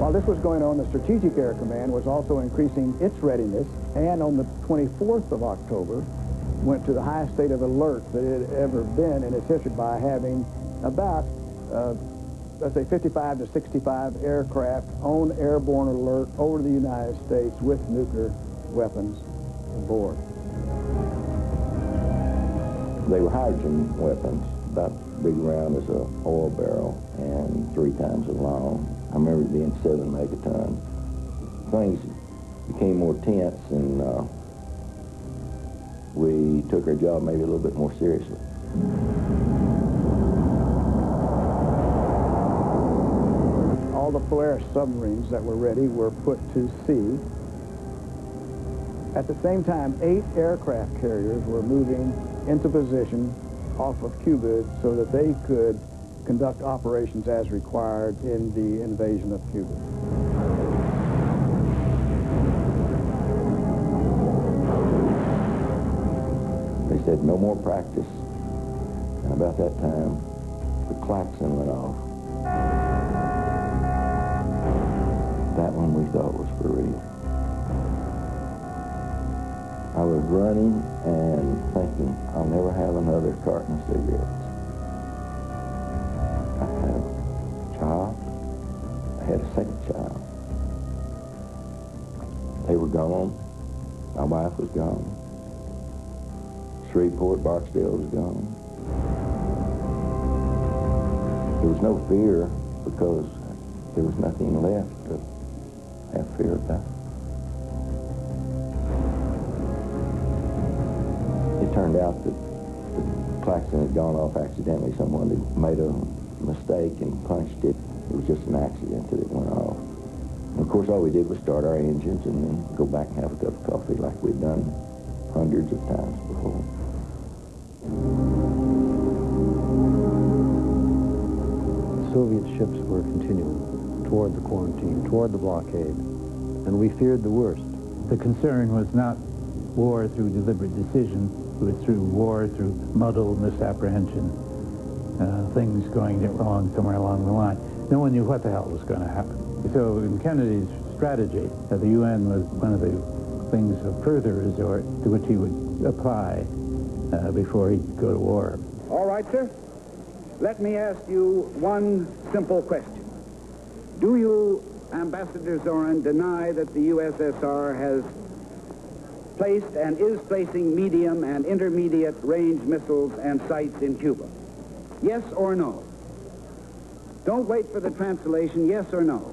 While this was going on, the Strategic Air Command was also increasing its readiness, and on the 24th of October, went to the highest state of alert that it had ever been in its history by having about, let's say, 55 to 65 aircraft on airborne alert over the United States with nuclear weapons aboard. They were hydrogen weapons, about as big around as an oil barrel and 3 times as long. I remember it being 7 megatons. Things became more tense, and we took our job maybe a little bit more seriously. All the Polaris submarines that were ready were put to sea. At the same time, 8 aircraft carriers were moving into position off of Cuba so that they could conduct operations as required in the invasion of Cuba. They said no more practice, and about that time the klaxon went off. That one we thought was for real. I was running and thinking, I'll never have another carton of cigarettes. I had a child. I had a second child. They were gone. My wife was gone. Shreveport, Barksdale was gone. There was no fear because there was nothing left to have fear about. It turned out that the klaxon had gone off accidentally. Someone had made a mistake and punched it. It was just an accident that it went off. And of course, all we did was start our engines and then go back and have a cup of coffee like we'd done hundreds of times before. The Soviet ships were continuing toward the quarantine, toward the blockade, and we feared the worst. The concern was not war through deliberate decision, it was through war, through muddle, misapprehension, things going wrong somewhere along the line. No one knew what the hell was going to happen. So in Kennedy's strategy, the UN was one of the things of further resort to which he would apply before he'd go to war. All right, sir. Let me ask you one simple question. Do you, Ambassador Zorin, deny that the USSR has placed and is placing medium and intermediate range missiles and sights in Cuba? Yes or no? Don't wait for the translation, yes or no?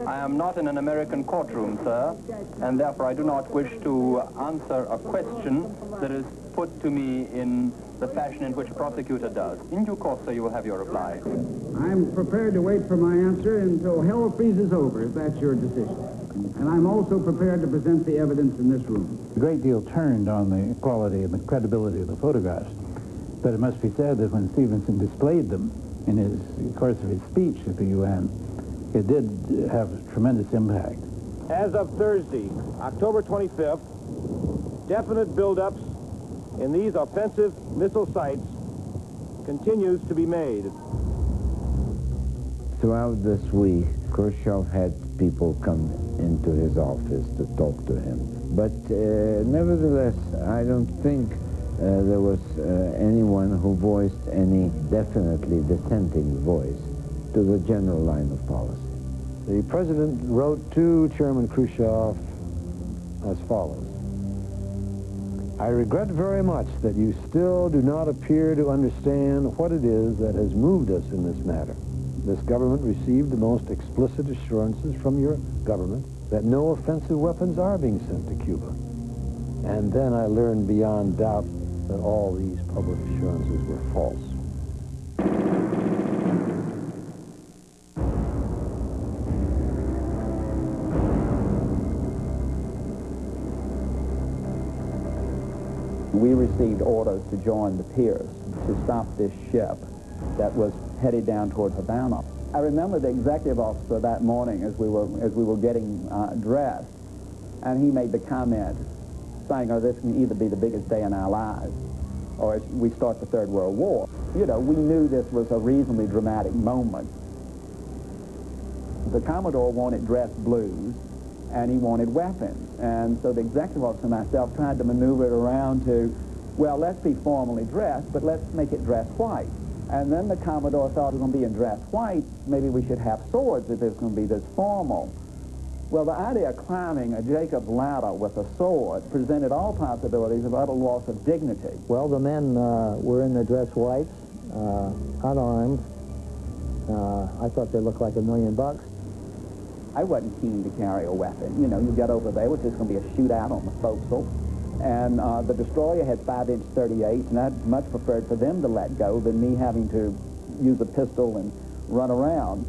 I am not in an American courtroom, sir, and therefore I do not wish to answer a question that is put to me in the fashion in which a prosecutor does. In due course, sir, you will have your reply. I'm prepared to wait for my answer until hell freezes over, if that's your decision. And I'm also prepared to present the evidence in this room. A great deal turned on the quality and the credibility of the photographs, but it must be said that when Stevenson displayed them in the course of his speech at the UN, it did have tremendous impact. As of Thursday, October 25th, definite buildups in these offensive missile sites continues to be made. Throughout this week, Khrushchev had people come into his office to talk to him. But nevertheless, I don't think there was anyone who voiced any definitely dissenting voice to the general line of policy. The president wrote to Chairman Khrushchev as follows. I regret very much that you still do not appear to understand what it is that has moved us in this matter. This government received the most explicit assurances from your government that no offensive weapons are being sent to Cuba. And then I learned beyond doubt that all these public assurances were false. We received orders to join the piers to stop this ship that was headed down toward Havana. I remember the executive officer that morning as we were getting dressed, and he made the comment saying, "Oh, this can either be the biggest day in our lives, or we start the Third World War." You know, we knew this was a reasonably dramatic moment. The Commodore wanted dress blues, and he wanted weapons. And so the executive officer and myself tried to maneuver it around to, well, let's be formally dressed, but let's make it dress white. And then the Commodore thought it was going to be in dress white. Maybe we should have swords if it's going to be this formal. Well, the idea of climbing a Jacob's ladder with a sword presented all possibilities of utter loss of dignity. Well, the men were in their dress whites, unarmed. I thought they looked like $1 million. I wasn't keen to carry a weapon. You know, you get over there, it was just going to be a shootout on the forecastle. And the destroyer had 5-inch .38s, and I'd much preferred for them to let go than me having to use a pistol and run around.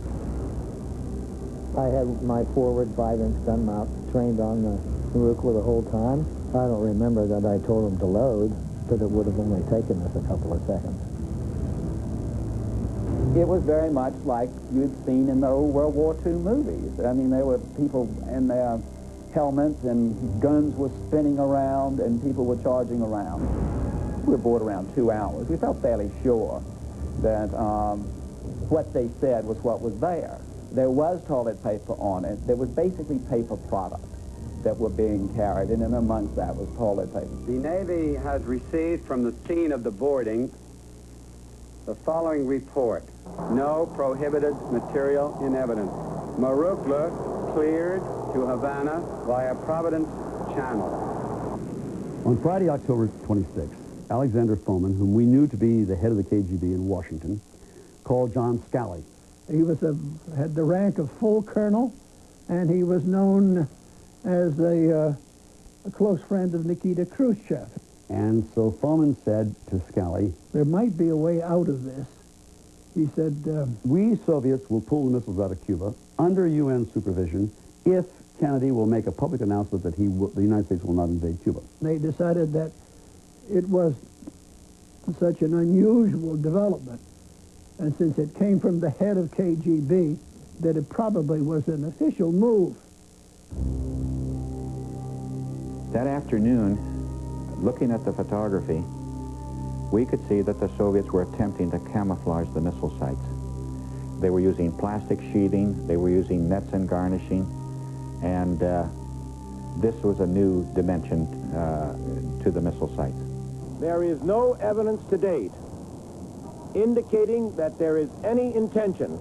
I had my forward 5-inch gun mount trained on the Rukla the whole time. I don't remember that I told them to load, but it would have only taken us a couple of seconds. It was very much like you'd seen in the old World War II movies. I mean, there were people in their helmets and guns were spinning around and people were charging around. We were aboard around 2 hours. We felt fairly sure that what they said was what was there. There was toilet paper on it. There was basically paper products that were being carried, and in amongst that was toilet paper. The Navy has received from the scene of the boarding the following report. No prohibited material in evidence. Marukla cleared to Havana via Providence Channel. On Friday, October 26th, Alexander Foman, whom we knew to be the head of the KGB in Washington, called John Scally. He was had the rank of full colonel, and he was known as a close friend of Nikita Khrushchev. And so Foman said to Scally, there might be a way out of this. He said, we Soviets will pull the missiles out of Cuba under UN supervision if Kennedy will make a public announcement that the United States will not invade Cuba. They decided that it was such an unusual development, and since it came from the head of KGB, that it probably was an official move. That afternoon, looking at the photography, we could see that the Soviets were attempting to camouflage the missile sites. They were using plastic sheathing, they were using nets and garnishing, and this was a new dimension to the missile sites. There is no evidence to date indicating that there is any intention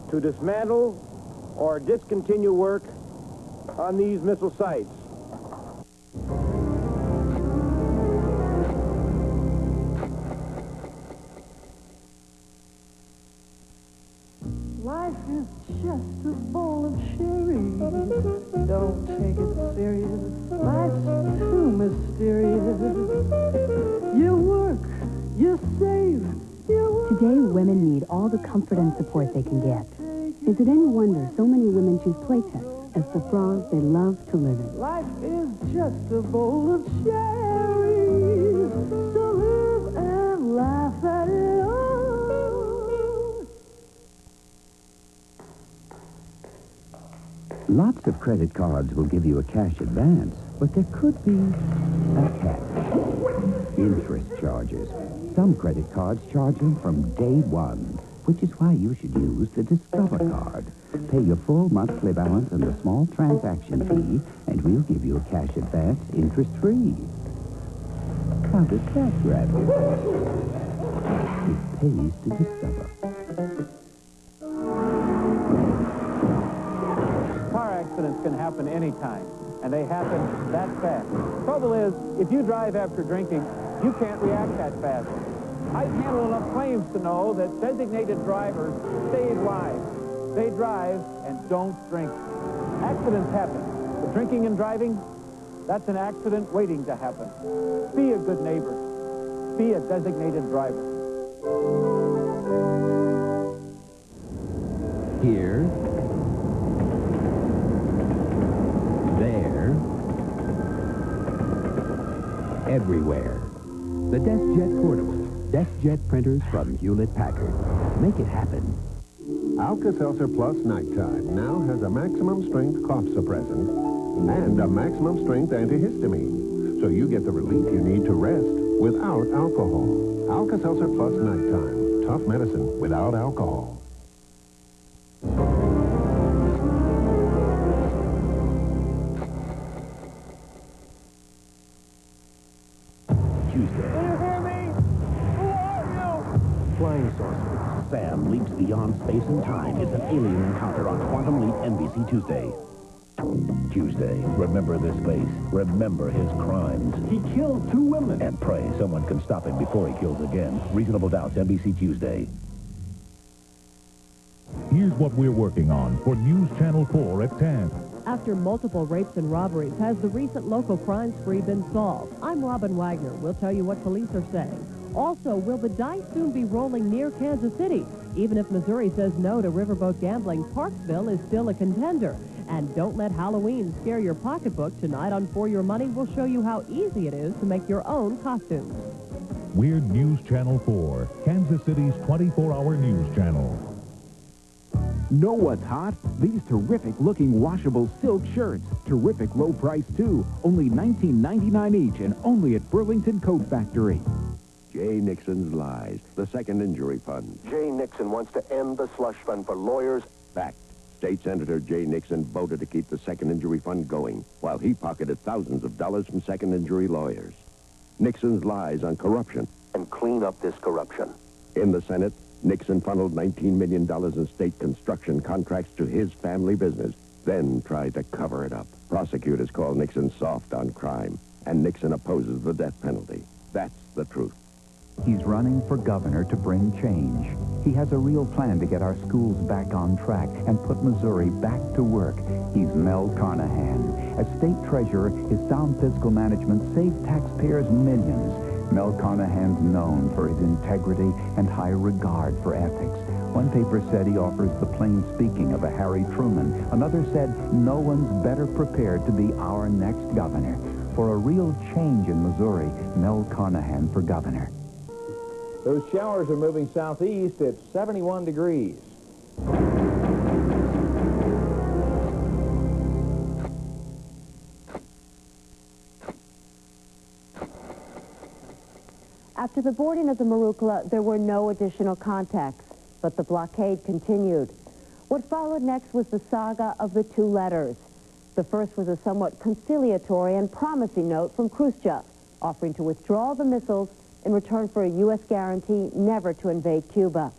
to dismantle or discontinue work on these missile sites. Life is just a bowl of cherries. Don't take it serious. Life's too mysterious. You work, you save, you work. Today, women need all the comfort and support they can get. Is it any wonder so many women choose Playtex as the bras they love to live in? Life is just a bowl of cherries. So live and laugh at it all. Lots of credit cards will give you a cash advance, but there could be a catch. Interest charges. Some credit cards charge them from day one, which is why you should use the Discover card. Pay your full monthly balance and a small transaction fee, and we'll give you a cash advance interest-free. How does that grab you? It pays to Discover. Car accidents can happen anytime, and they happen that fast. Trouble is, if you drive after drinking, you can't react that fast. I've handled enough claims to know that designated drivers save lives. They drive and don't drink. Accidents happen, but drinking and driving, that's an accident waiting to happen. Be a good neighbor. Be a designated driver. Here, there, everywhere. The DeskJet Portable. DeskJet printers from Hewlett-Packard. Make it happen. Alka-Seltzer Plus Nighttime now has a maximum strength cough suppressant and a maximum strength antihistamine, so you get the relief you need to rest without alcohol. Alka-Seltzer Plus Nighttime. Tough medicine without alcohol. Tuesday. Do you hear me? Who are you? Flying saucer. Sam leaps beyond space and time. It's an alien encounter on Quantum Leap, NBC Tuesday. Tuesday. Remember this face. Remember his crimes. He killed 2 women. And pray someone can stop him before he kills again. Reasonable Doubts, NBC Tuesday. Here's what we're working on for News Channel 4 at 10. After multiple rapes and robberies, has the recent local crime spree been solved? I'm Robin Wagner. We'll tell you what police are saying. Also, will the dice soon be rolling near Kansas City? Even if Missouri says no to riverboat gambling, Parksville is still a contender. And don't let Halloween scare your pocketbook. Tonight on For Your Money, we'll show you how easy it is to make your own costumes. We're News Channel 4, Kansas City's 24-hour news channel. Know what's hot? These terrific-looking washable silk shirts. Terrific low price, too. Only $19.99 each and only at Burlington Coat Factory. Jay Nixon's lies. The Second Injury Fund. Jay Nixon wants to end the slush fund for lawyers. Fact. State Senator Jay Nixon voted to keep the Second Injury Fund going, while he pocketed thousands of dollars from second injury lawyers. Nixon's lies on corruption. And clean up this corruption. In the Senate, Nixon funneled $19 million in state construction contracts to his family business, then tried to cover it up. Prosecutors call Nixon soft on crime, and Nixon opposes the death penalty. That's the truth. He's running for governor to bring change. He has a real plan to get our schools back on track and put Missouri back to work. He's Mel Carnahan. As state treasurer, his sound fiscal management saved taxpayers millions. Mel Carnahan's known for his integrity and high regard for ethics. One paper said he offers the plain speaking of a Harry Truman. Another said no one's better prepared to be our next governor. For a real change in Missouri, Mel Carnahan for governor. Those showers are moving southeast at 71 degrees. After the boarding of the Marukla, there were no additional contacts, but the blockade continued. What followed next was the saga of the 2 letters. The first was a somewhat conciliatory and promising note from Khrushchev, offering to withdraw the missiles in return for a U.S. guarantee never to invade Cuba.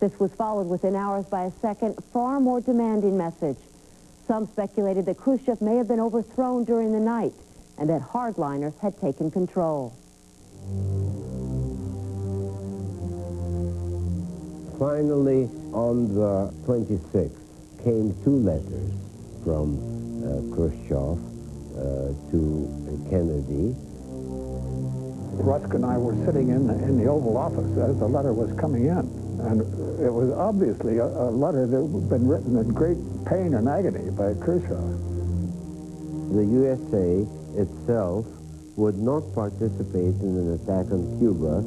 This was followed within hours by a second, far more demanding message. Some speculated that Khrushchev may have been overthrown during the night and that hardliners had taken control. Finally, on the 26th, came 2 letters from Khrushchev to Kennedy. Rusk and I were sitting in the Oval Office as the letter was coming in, and it was obviously a letter that had been written in great pain and agony by Khrushchev. The USA itself would not participate in an attack on Cuba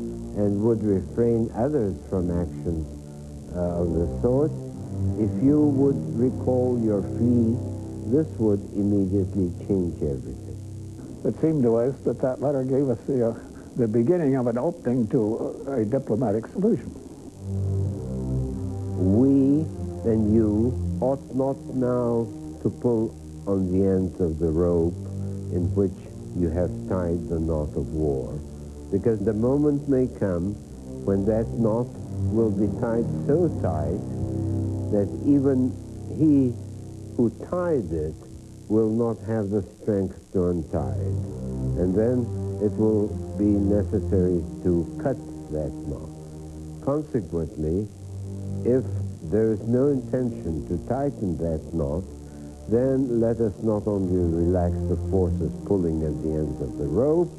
and would refrain others from actions of the sort. If you would recall your fleet, this would immediately change everything. It seemed to us that that letter gave us the beginning of an opening to a diplomatic solution. We and you ought not now to pull on the ends of the rope in which you have tied the knot of war, because the moment may come when that knot will be tied so tight that even he who tied it will not have the strength to untie it. And then it will be necessary to cut that knot. Consequently, if there is no intention to tighten that knot, then let us not only relax the forces pulling at the ends of the rope,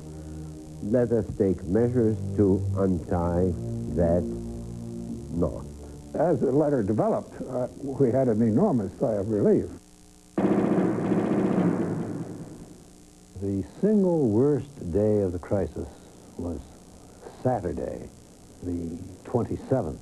let us take measures to untie that knot. As the letter developed, we had an enormous sigh of relief. The single worst day of the crisis was Saturday, the 27th.